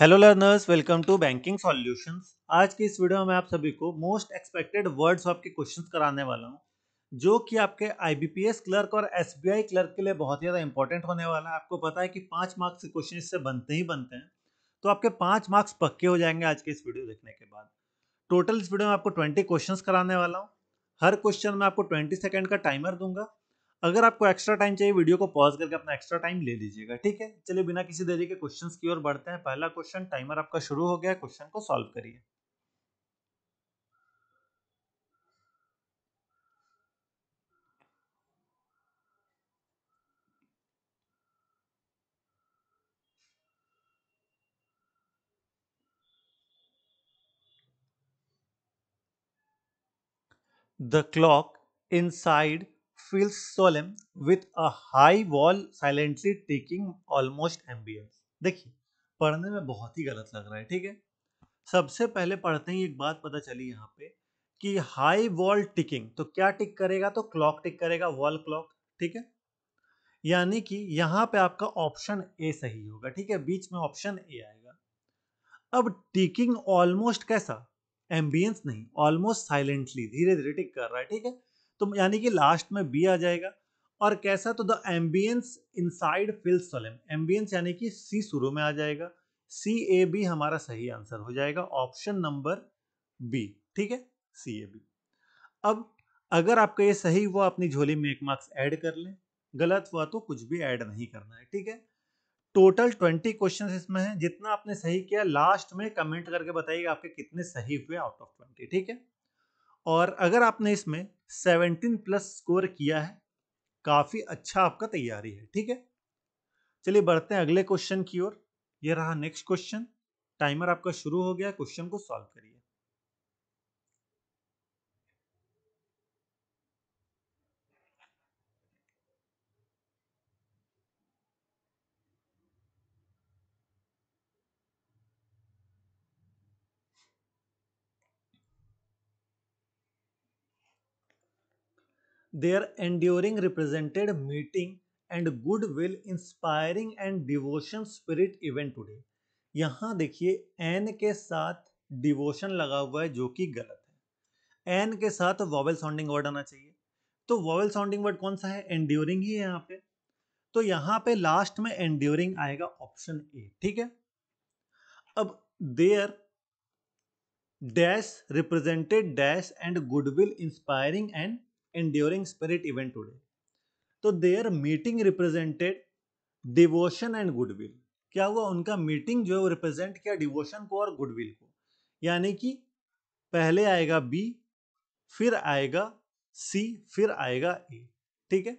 Hello learners, welcome to banking solutions. आज की इस वीडियो में मैं आप सभी को मोस्ट एक्सपेक्टेड वर्ड्स ऑफ के क्वेश्चंस कराने वाला हूं, जो कि आपके आईबीपीएस क्लर्क और एसबीआई क्लर्क के लिए बहुत ही ज़्यादा इंपॉर्टेंट होने वाला है। आपको पता है कि 5 मार्क्स के क्वेश्चन इससे बनते ही बनते हैं, तो आपके 5 मार्क्स पक्के हो जाएंगे आज के इस वीडियो देखने के बाद। टोटल इस वीडियो में आपको 20 क्वेश्चंस कराने वाला हूँ। हर क्वेश्चन में आपको 20 सेकेंड का टाइमर दूंगा। अगर आपको एक्स्ट्रा टाइम चाहिए, वीडियो को पॉज करके अपना एक्स्ट्रा टाइम ले लीजिएगा, ठीक है। चलिए बिना किसी देरी के क्वेश्चंस की ओर बढ़ते हैं। पहला क्वेश्चन, टाइमर आपका शुरू हो गया, क्वेश्चन को सॉल्व करिए। The clock inside feels solemn with a high wall silently taking almost ambience। देखिए, पढ़ने में बहुत ही गलत लग रहा है, ठीक है। सबसे पहले पढ़ते ही एक बात पता चली यहाँ पे कि हाई वॉल टिकिंग, तो क्या टिक करेगा? तो क्लॉक टिक करेगा, वॉल क्लॉक, ठीक है। यानी कि यहाँ पे आपका ऑप्शन ए सही होगा, ठीक है। बीच में ऑप्शन ए आएगा। अब टिकिंग ऑलमोस्ट कैसा? एम्बियंस नहीं, ऑलमोस्ट साइलेंटली, धीरे धीरे टिक कर रहा है, ठीक है। तो यानी कि लास्ट में बी आ जाएगा। और कैसा? तो the ambience inside feels solemn, ambience यानी कि सी शुरू में आ जाएगा। सी ए बी हमारा सही आंसर हो जाएगा, ऑप्शन नंबर बी, ठीक है, सी ए बी। अब अगर आपका ये सही हुआ, अपनी झोली में 1 मार्क्स ऐड कर लें। गलत हुआ तो कुछ भी ऐड नहीं करना है, ठीक है। टोटल 20 क्वेश्चन इसमें है। जितना आपने सही किया लास्ट में कमेंट करके बताइएगा आपके कितने सही हुए आउट ऑफ 20, ठीक है। और अगर आपने इसमें 17+ स्कोर किया है, काफी अच्छा आपका तैयारी है, ठीक है। चलिए बढ़ते हैं अगले क्वेश्चन की ओर। ये रहा नेक्स्ट क्वेश्चन। टाइमर आपका शुरू हो गया, क्वेश्चन को सॉल्व करिए। Their enduring represented meeting and goodwill inspiring and devotion spirit event today। यहां देखिए, एन के साथ डिवोशन लगा हुआ है, जो कि गलत है। एन के साथ वॉवेल साउंडिंग वर्ड आना चाहिए। तो वॉवेल साउंडिंग वर्ड कौन सा है? एंड्योरिंग ही है यहाँ पे। तो यहाँ पे लास्ट में एंड्योरिंग आएगा, ऑप्शन ए, ठीक है। अब their dash represented dash and goodwill inspiring and enduring spirit event today. तो their meeting represented devotion and goodwill. क्या हुआ? उनका मीटिंग जो है वो रिप्रेजेंट किया डिवोशन को और गुडविल को। यानी कि पहले आएगा बी, फिर आएगा सी, फिर आएगा ए, ठीक है।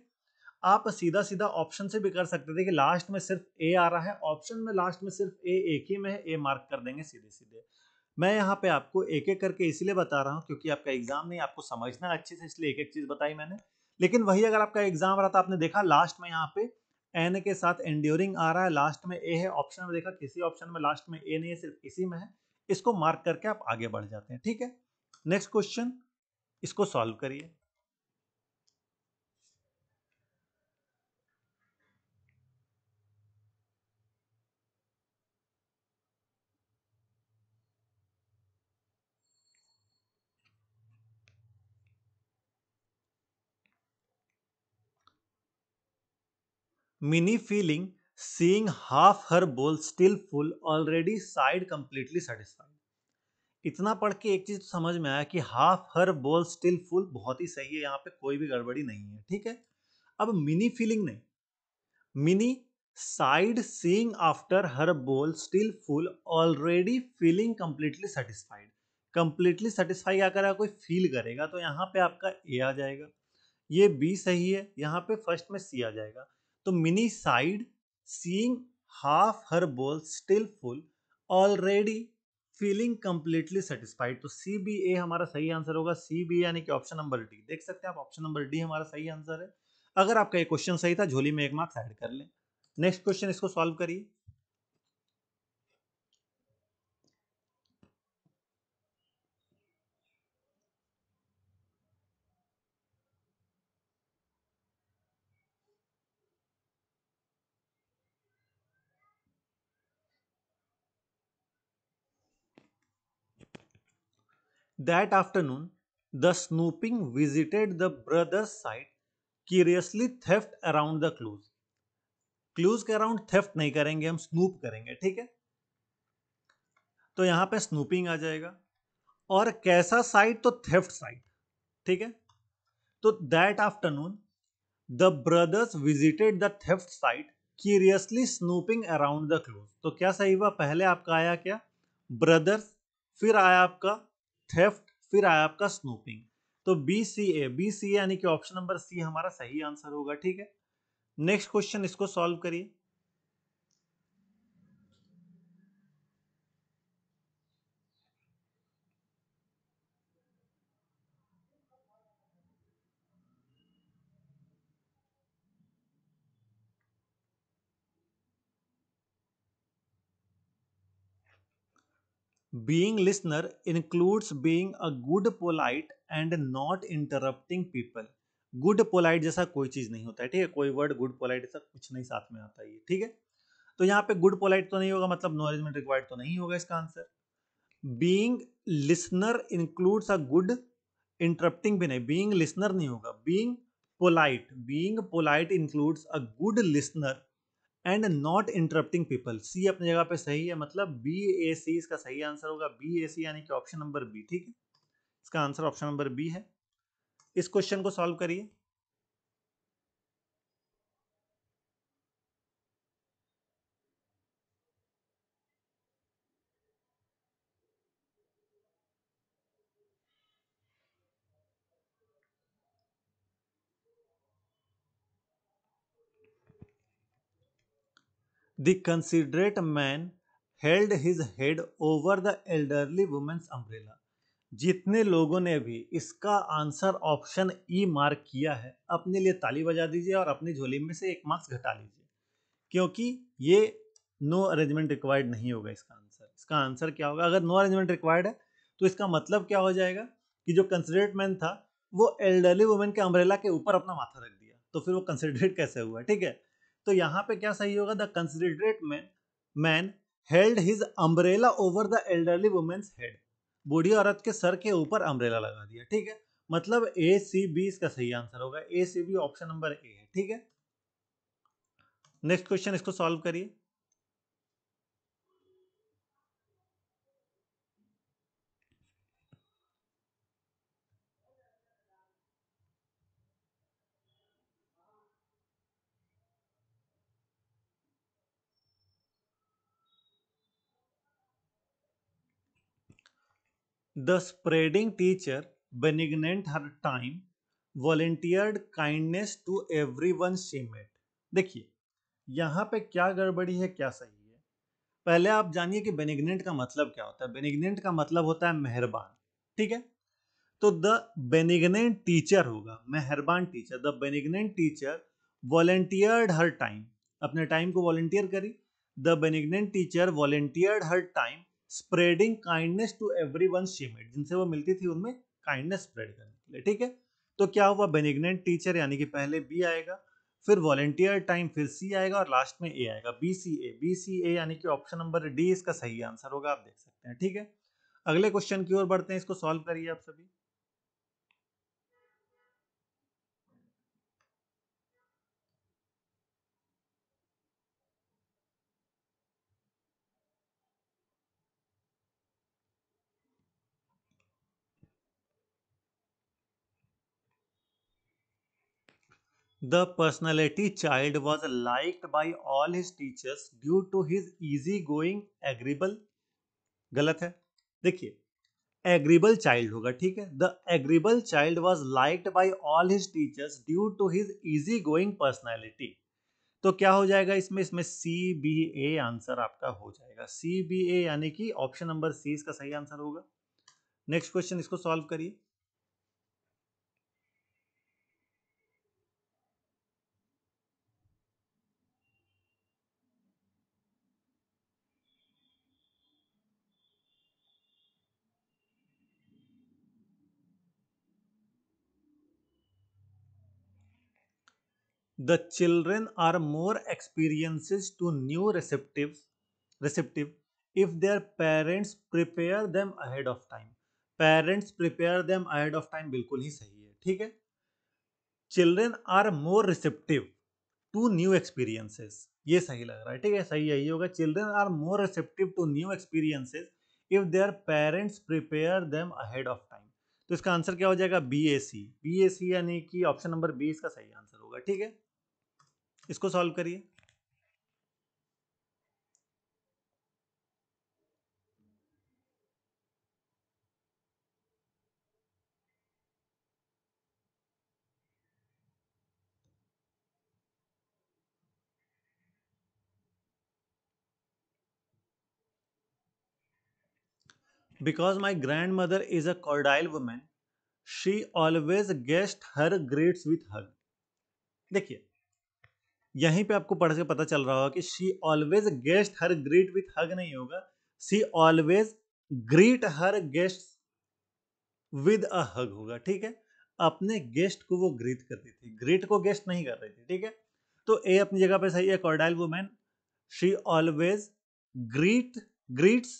आप सीधा सीधा ऑप्शन से भी कर सकते थे कि लास्ट में सिर्फ ए आ रहा है, ऑप्शन में लास्ट में सिर्फ ए एक ही में है, ए मार्क कर देंगे सीधे सीधे। मैं यहाँ पे आपको एक एक करके इसलिए बता रहा हूँ क्योंकि आपका एग्जाम नहीं, आपको समझना अच्छे से, इसलिए एक एक चीज बताई मैंने। लेकिन वही अगर आपका एग्जाम रहा था, आपने देखा लास्ट में यहाँ पे एन के साथ एंड्योरिंग आ रहा है, लास्ट में ए है, ऑप्शन में देखा किसी ऑप्शन में लास्ट में ए नहीं है, सिर्फ इसी में है। इसको मार्क करके आप आगे बढ़ जाते हैं, ठीक है। नेक्स्ट क्वेश्चन, इसको सॉल्व करिए। Minnie feeling seeing half her bowl still full already sighed completely satisfied। इतना पढ़ के एक चीज तो समझ में आया कि हाफ हर बोल स्टिल फुल बहुत ही सही है, यहाँ पे कोई भी गड़बड़ी नहीं है, ठीक है। अब मिनी फीलिंग नहीं, Mini side seeing after her bowl still full already feeling completely satisfied. Completely satisfy क्या करेगा? कोई फील करेगा, तो यहाँ पे आपका ए आ जाएगा। ये बी सही है, यहाँ पे फर्स्ट में सी आ जाएगा। तो मिनी साइड सीइंग हाफ हर bowl still full already feeling completely satisfied. तो सी बी ए हमारा सही आंसर होगा, सी बी यानी कि ऑप्शन नंबर डी। देख सकते हैं आप, ऑप्शन नंबर डी हमारा सही आंसर है। अगर आपका ये क्वेश्चन सही था, झोली में 1 मार्क्स ऐड कर लें। नेक्स्ट क्वेश्चन, इसको सॉल्व करिए। That afternoon the snooping visited the brothers site curiously theft around the clues. Clues के अराउंड थेफ्ट नहीं करेंगे, हम स्नूप करेंगे, ठीक है। तो यहां पे स्नूपिंग आ जाएगा, और कैसा साइट, तो थेफ्ट साइट, ठीक है। तो that afternoon the brothers visited the theft site curiously snooping around the clues. तो क्या सही हुआ, पहले आपका आया क्या, ब्रदर्स, फिर आया आपका थेफ्ट, फिर आया आपका स्नूपिंग। तो बी सी ए यानी कि ऑप्शन नंबर सी हमारा सही आंसर होगा, ठीक है। नेक्स्ट क्वेश्चन, इसको सॉल्व करिए। Being listener includes being a good, polite and not interrupting people. Good polite जैसा कोई चीज नहीं होता है, ठीक है। कोई वर्ड गुड पोलाइट ऐसा कुछ नहीं साथ में आता है, ठीक है। तो यहाँ पे गुड पोलाइट तो नहीं होगा, मतलब नो अरेंजमेंट रिक्वायर्ड तो नहीं होगा इसका answer. Being listener includes a good, interrupting भी नहीं, बीइंग लिसनर नहीं होगा। Being polite includes a good listener and not interrupting people. See अपनी जगह पे सही है, मतलब बी ए सी इसका सही आंसर होगा, बी ए सी यानी कि ऑप्शन नंबर बी, ठीक है। इसका आंसर ऑप्शन नंबर बी है। इस क्वेश्चन को सॉल्व करिए। The considerate man held his head over the elderly women's umbrella. जितने लोगों ने भी इसका आंसर ऑप्शन ई मार्क किया है, अपने लिए ताली बजा दीजिए और अपनी झोली में से एक मार्क्स घटा लीजिए, क्योंकि ये नो अरेंजमेंट रिक्वायर्ड नहीं होगा इसका आंसर। इसका आंसर क्या होगा, अगर नो अरेंजमेंट रिक्वायर्ड है तो इसका मतलब क्या हो जाएगा कि जो कंसिडरेट मैन था वो एल्डरली वुमेन के अम्ब्रेला के ऊपर अपना माथा रख दिया, तो फिर वो कंसिडरेट कैसे हुआ, ठीक है। तो यहाँ पे क्या सही होगा, the considerate man held his umbrella over the elderly women's head. बूढ़ी औरत के सर के ऊपर अम्ब्रेला लगा दिया, ठीक है। मतलब ए सी बी इसका सही आंसर होगा, A C B option number A है, ठीक है। नेक्स्ट क्वेश्चन, इसको सॉल्व करिए। The spreading teacher, benignant her time, volunteered kindness to everyone she met। देखिए यहाँ पे क्या गड़बड़ी है, क्या सही है। पहले आप जानिए कि बेनिग्नेंट का मतलब क्या होता है। बेनिग्नेंट का मतलब होता है मेहरबान, ठीक है। तो द बेनिग्नेंट टीचर होगा, मेहरबान teacher. The benignant teacher volunteered her time, अपने टाइम को वॉलेंटियर करी। The benignant teacher volunteered her time spreading kindness to everyone she met. जिनसे वो मिलती थी उनमें काइंडनेस स्प्रेड करने के लिए, ठीक है। तो क्या हुआ, बेनिग्नेंट टीचर यानी कि पहले बी आएगा, फिर वॉलेंटियर टाइम, फिर सी आएगा और लास्ट में ए आएगा, बी सी ए यानी कि ऑप्शन नंबर डी इसका सही आंसर होगा, आप देख सकते हैं, ठीक है। अगले क्वेश्चन की ओर बढ़ते हैं, इसको सॉल्व करिए आप सभी। The personality child was liked by all his teachers due to his easy going agreeable। गलत है। देखिए एग्रीबल चाइल्ड होगा, ठीक है। The agreeable child was liked by all his teachers due to his easy going personality. तो क्या हो जाएगा इसमें, सी बी ए आंसर आपका हो जाएगा, सी बी ए यानी कि ऑप्शन नंबर सी इसका सही आंसर होगा। नेक्स्ट क्वेश्चन, इसको सॉल्व करिए। The children are more experiences to new receptive if their parents prepare them ahead of time। Parents prepare them ahead of time बिल्कुल ही सही है, ठीक है। Children are more receptive to new experiences, ये सही लग रहा है, ठीक है, सही यही होगा। Children are more receptive to new experiences if their parents prepare them ahead of time. तो इसका आंसर क्या हो जाएगा? बी ए सी। बी ए सी यानी कि ऑप्शन नंबर बी इसका सही आंसर होगा, ठीक है। इसको सॉल्व करिए। Because my grandmother is a cordial women she always guest her greets with hug. देखिए, यहीं पे आपको पढ़ के पता चल रहा होगा कि she always guest her greet with hug नहीं होगा, she always greet her guest with a hug होगा, ठीक है। अपने गेस्ट को वो ग्रीट कर रही थी, ग्रीट को गेस्ट नहीं कर रही थी, ठीक है। तो ए अपनी जगह पे सही है, cordial women she always greet greets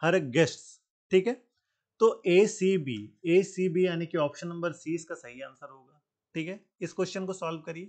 her guests, ठीक है। तो ए सी बी यानी कि ऑप्शन नंबर सी इसका सही आंसर होगा, ठीक है। इस क्वेश्चन को सॉल्व करिए।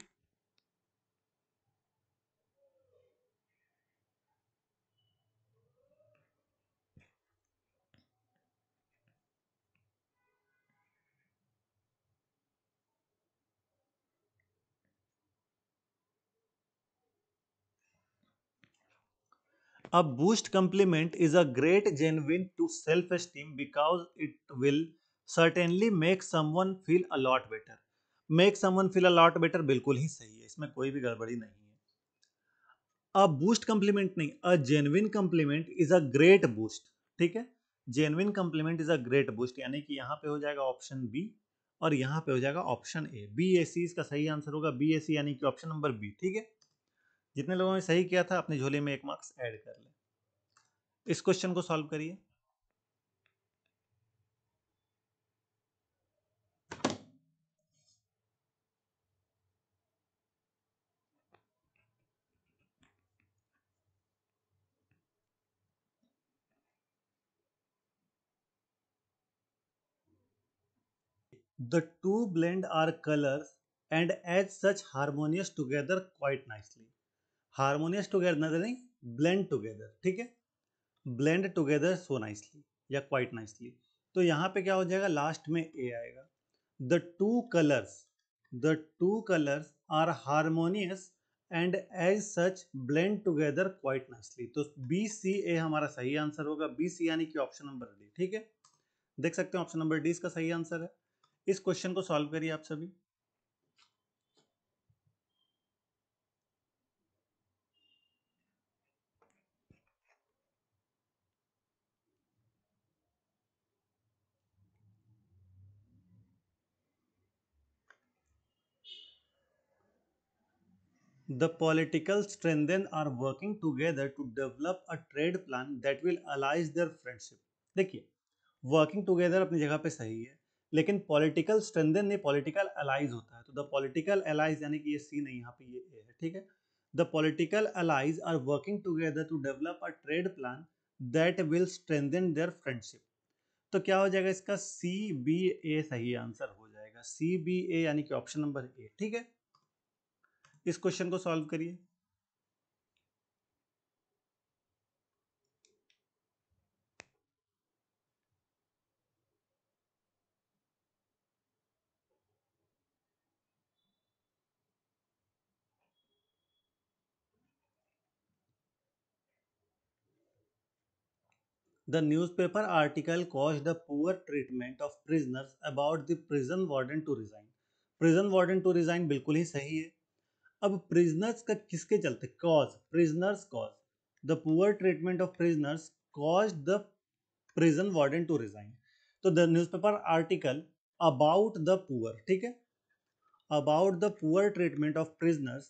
A boost compliment is a great genuine to self-esteem because it will certainly make someone feel a lot better. Make someone feel a lot better बिल्कुल ही सही है, इसमें कोई भी गड़बड़ी नहीं है। अ बूस्ट कम्प्लीमेंट नहीं, a genuine complement is a great boost, ठीक है। Genuine complement is a great boost यानी कि यहाँ पे हो जाएगा ऑप्शन बी और यहाँ पे हो जाएगा ऑप्शन ए। बी ए सी इसका सही आंसर होगा, बी ए सी यानी कि ऑप्शन नंबर बी, ठीक है। जितने लोगों ने सही किया था अपनी झोली में एक मार्क्स ऐड कर ले। इस क्वेश्चन को सॉल्व करिए। The two blend our colors and as such harmonious together quite nicely. Harmonious together नहीं, blend together, ठीक है। blend together so nicely या quite nicely। तो यहाँ पे क्या हो जाएगा? लास्ट में ए आएगा। The two colors, the two colors are harmonious and as such blend together quite nicely। तो बी सी ए हमारा सही आंसर होगा, बी सी यानी कि ऑप्शन नंबर डी, ठीक है। देख सकते हैं ऑप्शन नंबर डी इसका सही आंसर है। इस क्वेश्चन को सॉल्व करिए आप सभी। The political strengthen are working together to develop a trade plan that will allies their friendship। देखिए, वर्किंग टुगेदर अपनी जगह पे सही है, लेकिन पॉलिटिकल स्ट्रेंथन नहीं, पॉलिटिकल अलाइज होता है। तो द पॉलिटिकल अलाइज यानी कि ये सी नहीं, यहाँ पे ये ए है, ठीक है। The political allies are working together to develop a trade plan that will strengthen their friendship. तो क्या हो जाएगा? इसका सी बी ए सही आंसर हो जाएगा, सी बी ए यानी कि ऑप्शन नंबर ए, ठीक है। इस क्वेश्चन को सॉल्व करिए। The newspaper article caused the poor treatment of prisoners about the prison warden to resign। prison warden to resign बिल्कुल ही सही है। अब prisoners का किसके चलते? cause, prisoners cause the poor treatment of prisoners caused the prison warden to resign। तो the newspaper article about the poor, ठीक है, about the poor treatment of prisoners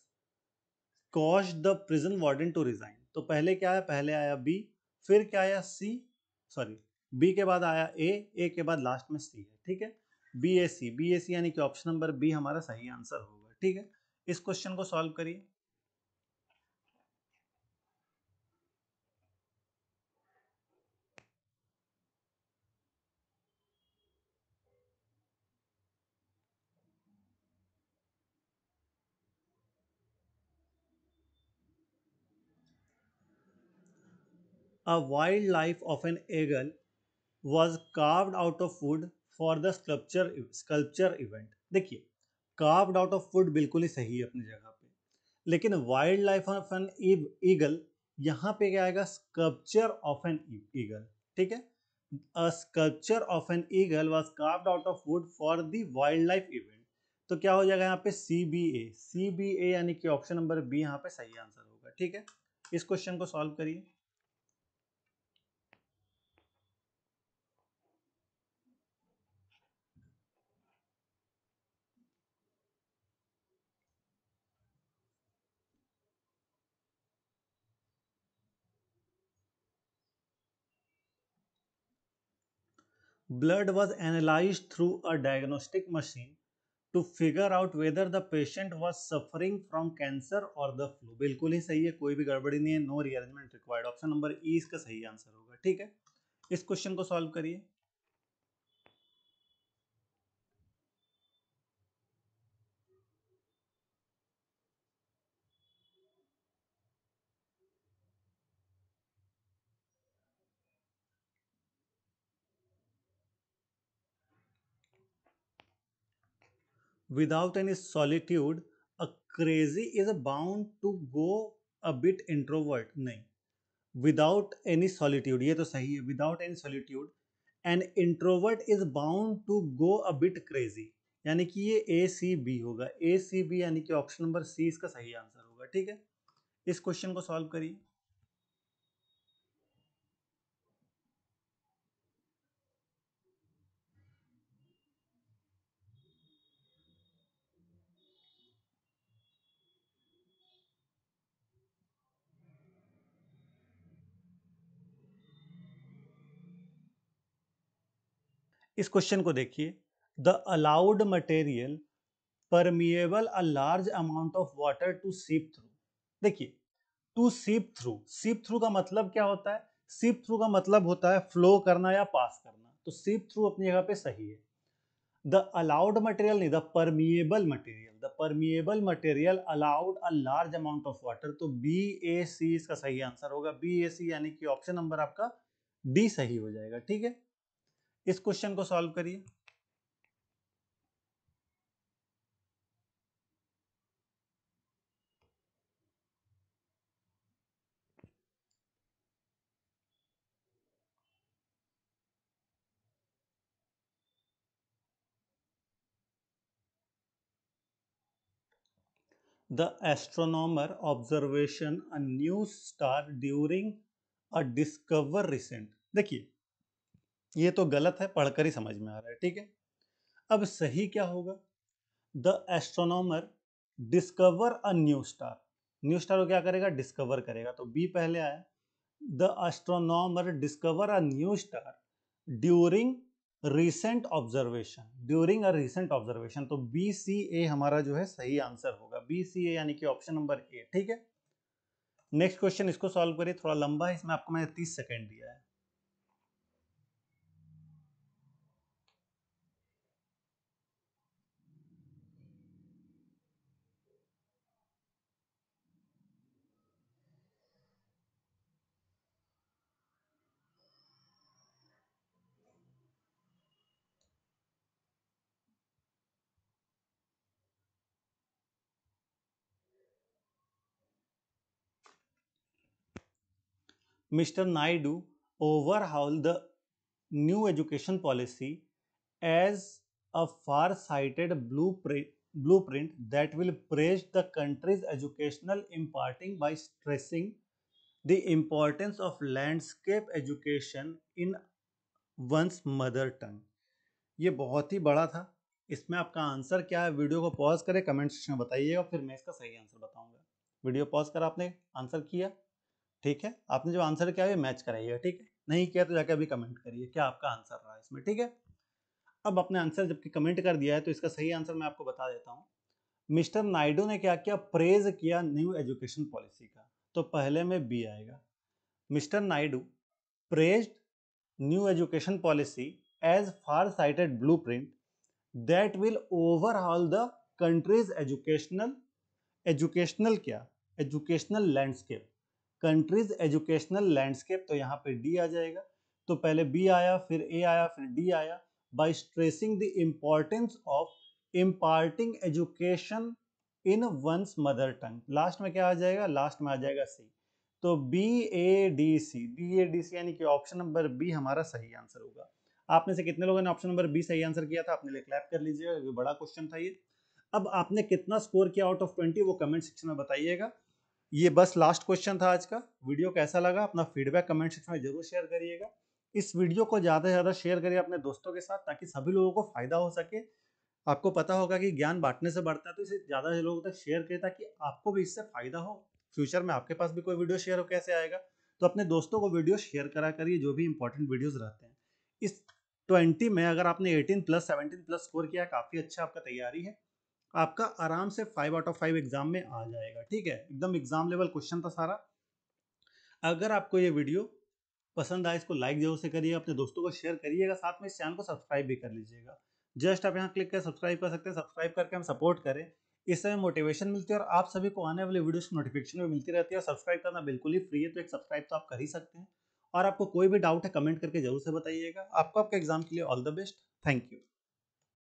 cause the prison warden to resign. तो पहले क्या है? पहले आया B, फिर क्या आया? सी, सॉरी, बी के बाद आया ए के बाद लास्ट में सी है, ठीक है। बी ए सी, बी ए सी यानी कि ऑप्शन नंबर बी हमारा सही आंसर होगा, ठीक है। इस क्वेश्चन को सॉल्व करिए। A wildlife of an eagle was carved out of wood for the sculpture event. देखिए, carved out of wood बिल्कुल ही सही है अपनी जगह पे, लेकिन wild life of an eagle, यहाँ पे क्या आएगा? Sculpture of an eagle. ठीक है, अ sculpture of an eagle was carved out of would for the wild life event. तो क्या हो जाएगा यहाँ पे? सी बी ए यानी कि ऑप्शन नंबर बी यहाँ पे सही आंसर होगा। ठीक है, इस क्वेश्चन को सॉल्व करिए। Blood was analyzed through a diagnostic machine to figure out whether the patient was suffering from cancer or the flu। बिल्कुल ही सही है, कोई भी गड़बड़ी नहीं है, no rearrangement required. Option number E इसका सही आंसर होगा। ठीक है, इस क्वेश्चन को सॉल्व करिए। Without any solitude, a crazy is bound to go a bit introvert। नहीं, विदाउट एनी सॉलिट्यूड ये तो सही है। Without any solitude an introvert is bound to go a bit crazy, यानी कि ये ए सी बी होगा। ए सी बी यानी कि ऑप्शन नंबर सी इसका सही आंसर होगा। ठीक है, इस क्वेश्चन को सॉल्व करिए। इस क्वेश्चन को देखिए। The allowed material permeable a large amount of water to seep through. देखिए, टू सीप थ्रू का मतलब क्या होता है? सीप थ्रू का मतलब होता है फ्लो करना या पास करना। तो सीप थ्रू अपनी जगह पे सही है। द अलाउड मटेरियल नहीं, the permeable material allowed a large amount of water. तो बी ए सी इसका सही आंसर होगा। बी ए सी यानी कि ऑप्शन नंबर आपका डी सही हो जाएगा। ठीक है, इस क्वेश्चन को सॉल्व करिए। The astronomer observation a new star during a discover recent। देखिए, ये तो गलत है, पढ़कर ही समझ में आ रहा है। ठीक है, अब सही क्या होगा? The astronomer discover a new star. New star को क्या करेगा? डिस्कवर करेगा। तो बी पहले आया। The astronomer discover a new star during recent observation. During a recent observation, तो बी सी ए हमारा जो है सही आंसर होगा। बी सी ए यानी कि ऑप्शन नंबर ए। ठीक है, नेक्स्ट क्वेश्चन इसको सॉल्व करिए। थोड़ा लंबा है, इसमें आपको मैंने 30 सेकेंड दिया है। Mr. Naidu overhauled the new education policy as a far-sighted blueprint that will praise the country's educational imparting by stressing the importance of landscape education in one's mother tongue। ये बहुत ही बड़ा था। इसमें आपका आंसर क्या है? वीडियो को pause करें, कमेंट सेक्शन में बताइएगा, फिर मैं इसका सही आंसर बताऊंगा। वीडियो पॉज करा, आपने आंसर किया। ठीक है, आपने जो आंसर किया है मैच कराइएगा। ठीक है, नहीं किया तो जाके अभी कमेंट करिए क्या आपका आंसर रहा है इसमें। ठीक है, अब अपने आंसर जबकि कमेंट कर दिया है तो इसका सही आंसर मैं आपको बता देता हूँ। मिस्टर नायडू ने क्या किया? प्रेज किया न्यू एजुकेशन पॉलिसी का। तो पहले में बी आएगा। Mr Naidu praised new education policy as far sighted blueprint that will overhaul the country's educational क्या? Educational landscape. Country's educational landscape, तो यहाँ पे डी आ जाएगा। तो पहले बी आया, फिर ए आया, फिर डी आया। By stressing the importance of imparting education in one's mother tongue, last में क्या आ जाएगा, लास्ट में आ जाएगा सी। तो B A D C, B A D C यानी कि ऑप्शन नंबर बी हमारा सही आंसर होगा। आप में से कितने लोगों ने ऑप्शन नंबर बी सही आंसर किया था, अपने लिए क्लैप कर लीजिएगा, ये बड़ा क्वेश्चन था ये। अब आपने कितना स्कोर किया आउट ऑफ 20 वो कमेंट सेक्शन में बताइएगा। ये बस लास्ट क्वेश्चन था आज का। वीडियो कैसा लगा अपना फीडबैक कमेंट सेक्शन में जरूर शेयर करिएगा। इस वीडियो को ज़्यादा से ज़्यादा शेयर करिए अपने दोस्तों के साथ, ताकि सभी लोगों को फायदा हो सके। आपको पता होगा कि ज्ञान बांटने से बढ़ता है, तो इसे ज़्यादा से लोगों तक शेयर करिए ताकि आपको भी इससे फायदा हो। फ्यूचर में आपके पास भी कोई वीडियो शेयर हो कैसे आएगा, तो अपने दोस्तों को वीडियो शेयर करा करिए जो भी इंपॉर्टेंट वीडियोस रहते हैं। इस 20 में अगर आपने 18 प्लस 17 प्लस स्कोर किया, काफ़ी अच्छा आपका तैयारी है। आपका आराम से 5 आउट ऑफ 5 एग्जाम में आ जाएगा। ठीक है, एकदम एग्जाम लेवल क्वेश्चन था सारा। अगर आपको ये वीडियो पसंद आए, इसको लाइक जरूर से करिएगा, अपने दोस्तों को शेयर करिएगा, साथ में इस चैनल को सब्सक्राइब भी कर लीजिएगा। जस्ट आप यहाँ क्लिक कर सब्सक्राइब कर सकते हैं, सब्सक्राइब करके हम सपोर्ट करें। इससे हमें मोटिवेशन मिलती है और आप सभी को आने वाले वीडियोस की नोटिफिकेशन भी मिलती रहती है। सब्सक्राइब करना बिल्कुल ही फ्री है, तो एक सब्सक्राइब तो आप कर ही सकते हैं। और आपको कोई भी डाउट है कमेंट करके जरूर से बताइएगा। आपको आपके एग्जाम के लिए all the best. Thank you.